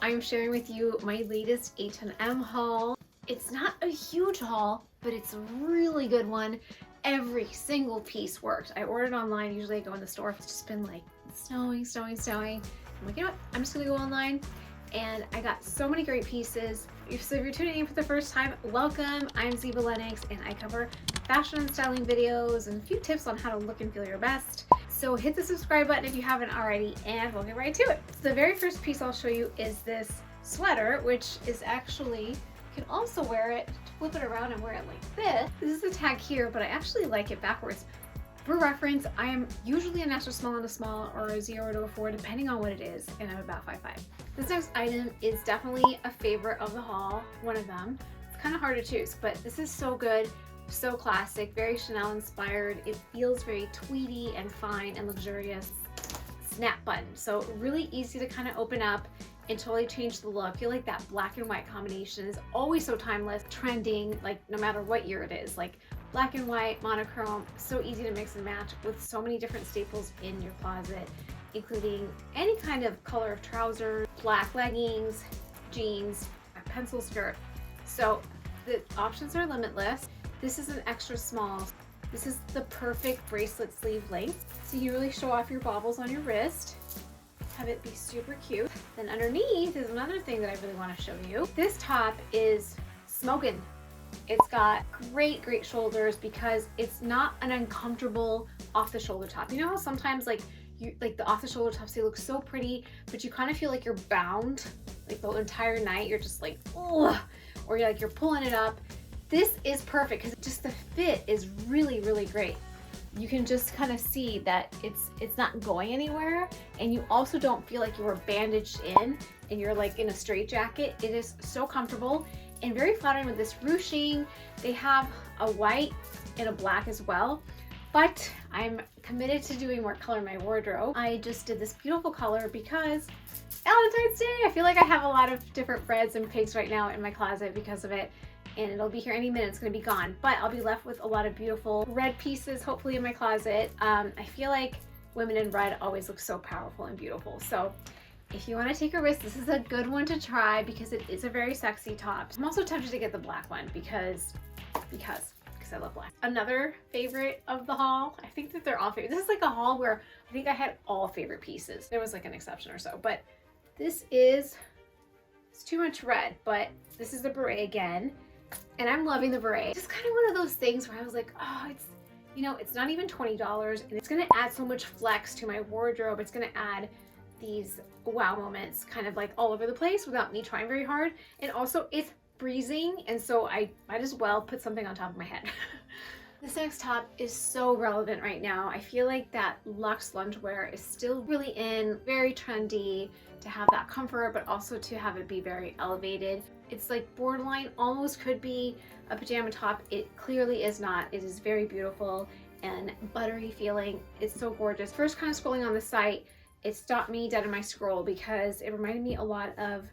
I'm sharing with you my latest H&M haul. It's not a huge haul, but it's a really good one. Every single piece worked. I ordered online. Usually I go in the store. It's just been like snowing. I'm like, you know what? I'm just gonna go online. And I got so many great pieces. So if you're tuning in for the first time, welcome. I'm Ziva Lennox and I cover fashion and styling videos and a few tips on how to look and feel your best. So hit the subscribe button if you haven't already and we'll get right to it. So the very first piece I'll show you is this sweater, which is actually, you can also wear it, flip it around and wear it like this. This is the tag here, but I actually like it backwards. For reference, I am usually an extra small and a small or a 0 to a 4 depending on what it is, and I'm about 5'5". This next item is definitely a favorite of the haul, one of them. It's kind of hard to choose, but this is so good, so classic, very Chanel inspired. It feels very tweedy and fine and luxurious. Snap button, so really easy to kind of open up and totally change the look. I feel like that black and white combination is always so timeless, trending, like no matter what year it is. Like black and white, monochrome, so easy to mix and match with so many different staples in your closet, including any kind of color of trousers, black leggings, jeans, a pencil skirt. So the options are limitless. This is an extra small. This is the perfect bracelet sleeve length. So you really show off your baubles on your wrist, have it be super cute. Then underneath is another thing that I really want to show you. This top is smoking. It's got great shoulders because it's not an uncomfortable off the shoulder top. You know how sometimes like the off the shoulder tops, they look so pretty, but you kind of feel like you're bound like the entire night. You're just like, ugh, or you're pulling it up. This is perfect because just the fit is really great. You can just kind of see that it's not going anywhere, and you also don't feel like you were bandaged in and you're like in a straitjacket. It is so comfortable and very flattering with this ruching. They have a white and a black as well, but I'm committed to doing more color in my wardrobe. I just did this beautiful color because Valentine's Day. I feel like I have a lot of different reds and pinks right now in my closet because of it, and it'll be here any minute. It's gonna be gone, but I'll be left with a lot of beautiful red pieces hopefully in my closet. I feel like women in red always look so powerful and beautiful. So if you want to take a risk, this is a good one to try because it is a very sexy top. I'm also tempted to get the black one because I love black. Another favorite of the haul, I think that they're all favorite. This is like a haul where I think I had all favorite pieces. There was like an exception or so, but this is, it's too much red, but this is the beret again. And I'm loving the beret. It's kind of one of those things where I was like, oh, it's, you know, it's not even $20 and it's gonna add so much flex to my wardrobe. It's gonna add these wow moments kind of like all over the place without me trying very hard. And also it's freezing, and so I might as well put something on top of my head. This next top is so relevant right now. I feel like that luxe loungewear is still really in, very trendy, to have that comfort, but also to have it be very elevated. It's like borderline, almost could be a pajama top. It clearly is not. It is very beautiful and buttery feeling. It's so gorgeous. First kind of scrolling on the site, it stopped me dead in my scroll because it reminded me a lot of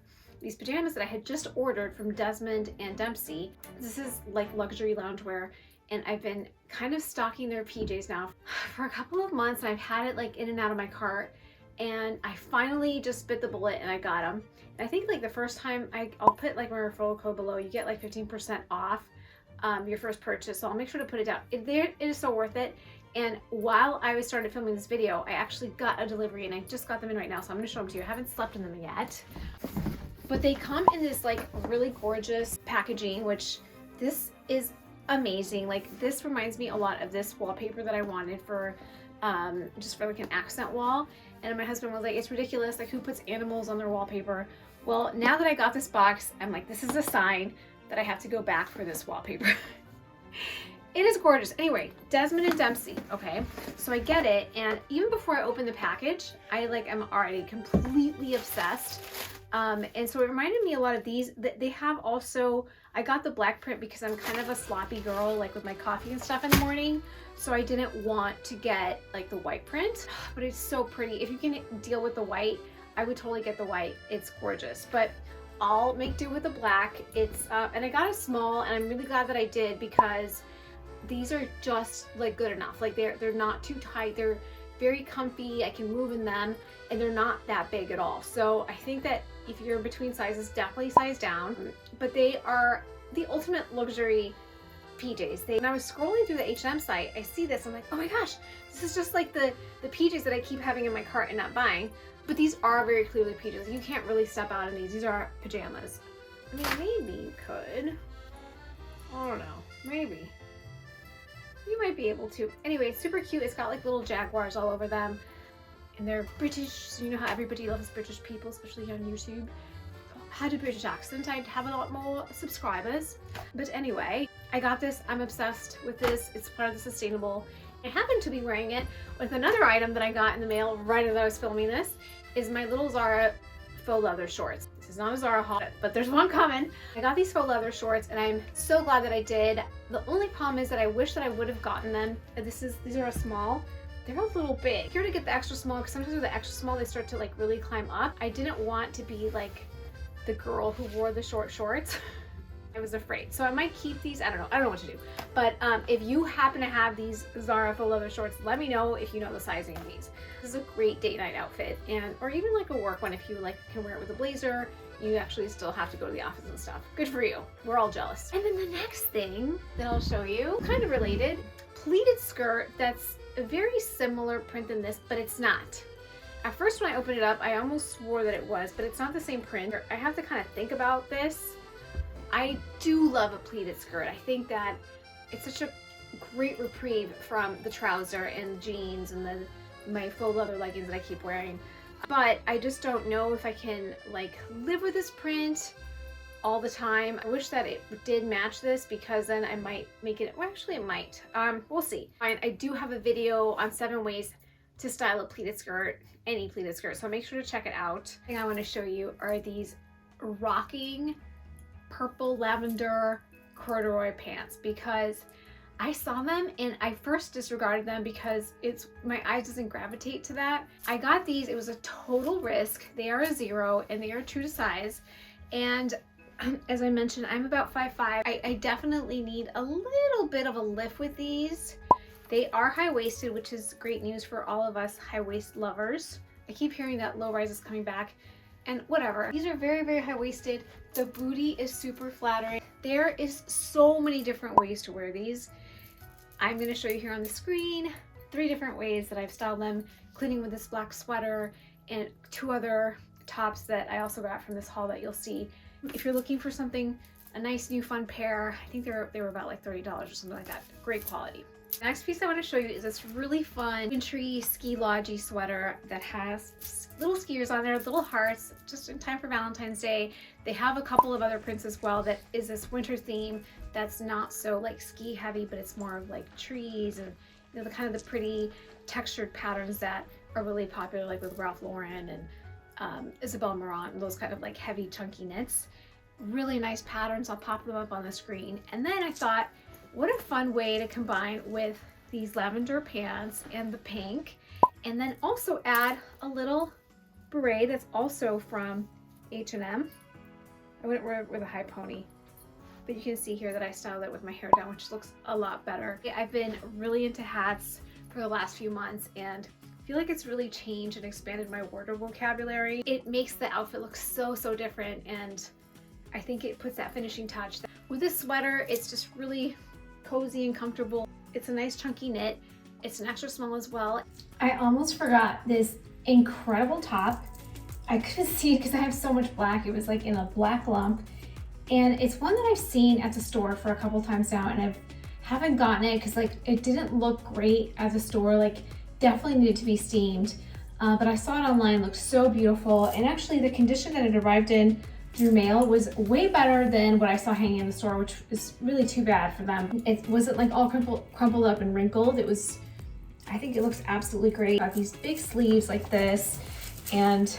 these pajamas that I had just ordered from Desmond and Dempsey. This is like luxury loungewear, and I've been kind of stalking their PJs now for a couple of months, and I've had it like in and out of my cart, and I finally just bit the bullet and I got them. And I think like the first time, I'll put like my referral code below. You get like 15% off your first purchase, so I'll make sure to put it down. It is so worth it. And while I started filming this video, I actually got a delivery, and I just got them in right now, so I'm gonna show them to you. I haven't slept in them yet, but they come in this like really gorgeous packaging, which this is amazing. Like this reminds me a lot of this wallpaper that I wanted for just for like an accent wall, and my husband was like, it's ridiculous, like who puts animals on their wallpaper? Well, now that I got this box, I'm like, this is a sign that I have to go back for this wallpaper. It is gorgeous. Anyway, Desmond and Dempsey. Okay, so I get it, and even before I open the package, I like am already completely obsessed. And so it reminded me a lot of these. They have also, I got the black print because I'm kind of a sloppy girl, like with my coffee and stuff in the morning. So I didn't want to get like the white print, but it's so pretty. If you can deal with the white, I would totally get the white. It's gorgeous, but I'll make do with the black. It's, and I got a small, and I'm really glad that I did because these are just like good enough. Like they're not too tight. They're very comfy. I can move in them, and they're not that big at all. So I think that if you're between sizes, definitely size down. But they are the ultimate luxury PJs. When I was scrolling through the H&M site, I see this, I'm like, oh my gosh, this is just like the PJs that I keep having in my cart and not buying. But these are very clearly PJs. You can't really step out in these. These are pajamas. I mean, maybe you could. I don't know. Maybe. You might be able to. Anyway, it's super cute. It's got like little jaguars all over them. And they're British, so you know how everybody loves British people, especially here on YouTube. Had a British accent, I'd have a lot more subscribers. But anyway, I got this. I'm obsessed with this. It's part of the sustainable. I happen to be wearing it with another item that I got in the mail right as I was filming this, is my little Zara faux leather shorts. This is not a Zara haul, but there's one coming. I got these faux leather shorts and I'm so glad that I did. The only problem is that I wish that I would have gotten them. These are a small. They're a little big. Here to get the extra small, because sometimes with the extra small they start to like really climb up. I didn't want to be like the girl who wore the short shorts. I was afraid. So I might keep these. I don't know what to do. But if you happen to have these Zara faux leather shorts, let me know if you know the sizing of these. This is a great date night outfit, and or even like a work one if you like can wear it with a blazer. You actually still have to go to the office and stuff. Good for you. We're all jealous. And then the next thing that I'll show you, kind of related, pleated skirt that's a very similar print than this, but it's not. At first when I opened it up, I almost swore that it was, but it's not the same print. I have to kind of think about this. I do love a pleated skirt. I think that it's such a great reprieve from the trouser and jeans and my faux leather leggings that I keep wearing. But I just don't know if I can like live with this print all the time. I wish that it did match this, because then I might make it, well actually it might. We'll see. I do have a video on 7 ways to style a pleated skirt, any pleated skirt, so make sure to check it out. The thing I want to show you are these rocking purple lavender corduroy pants, because I saw them and I first disregarded them because my eyes doesn't gravitate to that. I got these, it was a total risk. They are a 0 and they are true to size. And as I mentioned, I'm about 5'5". I definitely need a little bit of a lift with these. They are high-waisted, which is great news for all of us high-waist lovers. I keep hearing that low rise is coming back, and whatever. These are very, very high-waisted. The booty is super flattering. There is so many different ways to wear these. I'm gonna show you here on the screen 3 different ways that I've styled them, including with this black sweater and 2 other tops that I also got from this haul that you'll see. If you're looking for something, a nice new fun pair, I think they were about like $30 or something like that. Great quality. The next piece I want to show you is this really fun wintry ski lodgy sweater that has little skiers on there, little hearts, just in time for Valentine's Day. They have a couple of other prints as well that is this winter theme that's not so like ski heavy, but it's more of like trees and the kind of the pretty textured patterns that are really popular, like with Ralph Lauren and Isabel Marant, and those kind of like heavy chunky knits. Really nice patterns. I'll pop them up on the screen. And then I thought, what a fun way to combine with these lavender pants and the pink, and then also add a little beret that's also from H&M. I wouldn't wear it with a high pony, but you can see here that I styled it with my hair down, which looks a lot better. I've been really into hats for the last few months, and I feel like it's really changed and expanded my wardrobe vocabulary. It makes the outfit look so, so different, and I think it puts that finishing touch. With this sweater, it's just really cozy and comfortable. It's a nice chunky knit. It's an extra small as well. I almost forgot this incredible top. I couldn't see it because I have so much black. It was like in a black lump. And it's one that I've seen at the store for a couple times now, and I haven't gotten it because like it didn't look great at the store. Like definitely needed to be steamed. But I saw it online, looked so beautiful. And actually the condition that it arrived in through mail was way better than what I saw hanging in the store, which is really too bad for them. It wasn't like all crumpled up and wrinkled. It was, I think it looks absolutely great. Got these big sleeves like this, and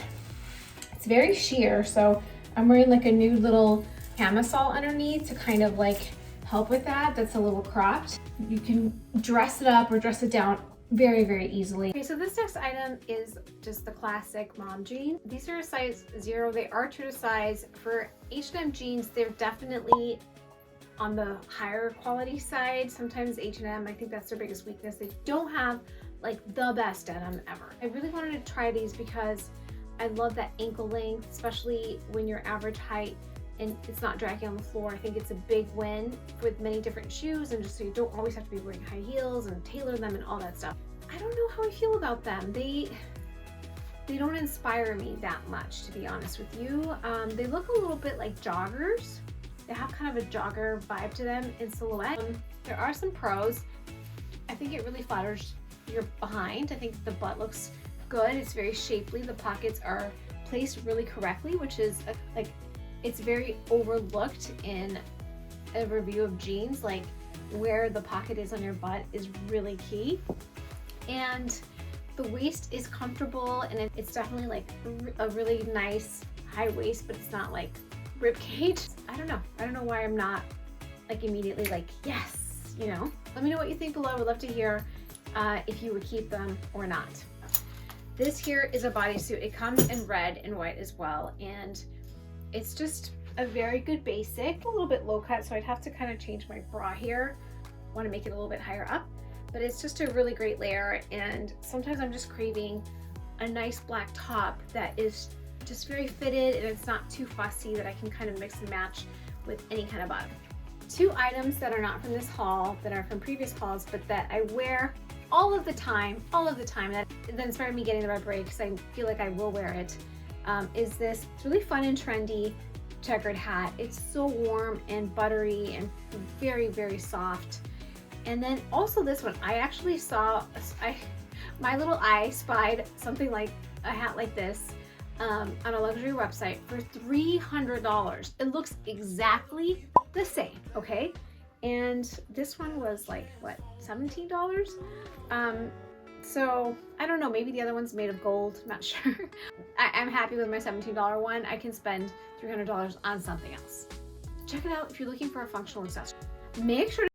it's very sheer. So I'm wearing like a new little camisole underneath to kind of like help with that. That's a little cropped. You can dress it up or dress it down very, very easily. Okay, so this next item is just the classic mom jean. These are a size 0. They are true to size. For H&M jeans, they're definitely on the higher quality side. Sometimes H&M, I think that's their biggest weakness. They don't have like the best denim ever. I really wanted to try these because I love that ankle length, especially when you're average height and it's not dragging on the floor. I think it's a big win with many different shoes, and just so you don't always have to be wearing high heels and tailor them and all that stuff. I don't know how I feel about them. They don't inspire me that much, to be honest with you. They look a little bit like joggers. They have kind of a jogger vibe to them in silhouette. There are some pros. I think it really flatters your behind. I think the butt looks good. It's very shapely. The pockets are placed really correctly, which is like, it's very overlooked in a review of jeans. Like where the pocket is on your butt is really key. And the waist is comfortable, and it's definitely like a really nice high waist, but it's not like rib cage. I don't know why I'm not like immediately like, yes, you know. Let me know what you think below. I would love to hear if you would keep them or not. This here is a bodysuit. It comes in red and white as well, and it's just a very good basic. A little bit low cut, so I'd have to kind of change my bra here. I want to make it a little bit higher up, but it's just a really great layer, and sometimes I'm just craving a nice black top that is just very fitted and it's not too fussy, that I can kind of mix and match with any kind of bottom. Two items that are not from this haul, that are from previous hauls, but that I wear all of the time, that inspired me getting the red braid because I feel like I will wear it, is this really fun and trendy checkered hat. It's so warm and buttery and very, very soft. And then also this one, I actually saw, my little eye spied something like a hat like this on a luxury website for $300. It looks exactly the same, okay? And this one was like, what, $17? So I don't know, maybe the other one's made of gold, I'm not sure. I'm happy with my $17 one. I can spend $300 on something else. Check it out if you're looking for a functional accessory. Make sure to